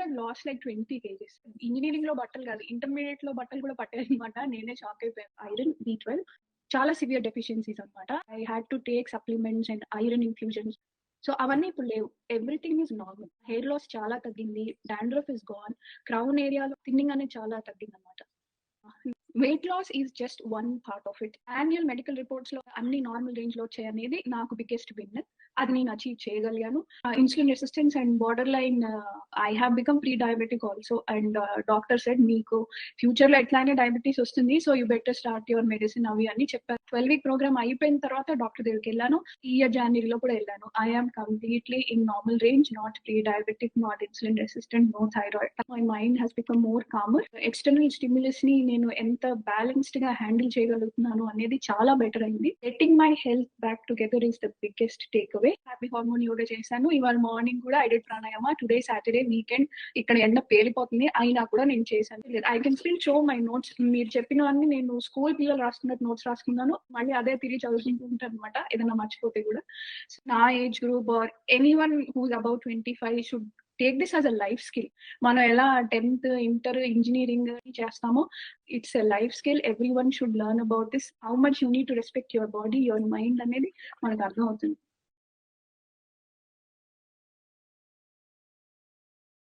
I last like 20 kgs. Engineering లో బట్టలు కాదు, ఇంటర్మీడియట్ లో బట్టలు కూడా పట్టాయనమాట. నేనే షాక్ అయిపోయాను. ఐరన్, B12 చాలా సివియర్ డెఫిషియన్సీస్ అనమాట. I had to take supplements and iron infusions. So అవన్నీ ఇప్పుడు లేవు. Everything is normal. Hair loss చాలా తగ్గింది, డాండ్రఫ్ ఇస్ గాన్, క్రౌన్ ఏరియాలో థిన్నింగ్ అనేది చాలా తగ్గింది అనమాట. Weight loss is just one part of it. Annual medical reports లో అన్ని నార్మల్ రేంజ్ లో వచ్చాయి అనేది నాకు బిగ్గెస్ట్ విన్. అది నేను అచీవ్ చేయగలిగాను. Insulin resistance and border line, I have become pre diabetic also. And doctor said మీకు ఫ్యూచర్ లో ఎట్లానే డయాబెటీస్ వస్తుంది, so you better start your medicine అవి అని చెప్పారు. 12-week ప్రోగ్రామ్ అయిపోయిన తర్వాత డాక్టర్ దగ్గరికి వెళ్ళాను. ఈ ఇయర్ జనవరిలో కూడా వెళ్ళాను. I am completely in normal range, not pre diabetic, not insulin resistant, no thyroid. My mind has become more calmer. External stimulus ని నేను ఎంత బ్యాలెన్స్డ్ గా హ్యాండిల్ చేయగలుగుతున్నాను అనేది చాలా బెటర్ అయింది. Getting my health back together is the biggest take away. Happy hormone yoga చేశాను. ఇవాళ మార్నింగ్ కూడా I did pranayama. Today Saturday weekend, ఇక్కడ ఎండ పేలిపోతుంది అయినా కూడా నేను చేశాను. I can still show my notes. మీరు చెప్పినవన్నీ నేను స్కూల్ పిల్లలు రాసుకున్నట్టు నోట్స్ రాసుకున్నాను. మళ్ళీ అదే తిరిగి చదువుకుంటుంటాను అనమాట, ఏదైనా మర్చిపోతే కూడా. నా age group or anyone who's about 25 should take this as a life skill. మనం ఎలా 10th, ఇంటర్, ఇంజనీరింగ్ చేస్తామో, it's a life skill. Everyone should learn about this. How much you need to respect your body, your mind అనేది మనకు అర్థం అవుతుంది.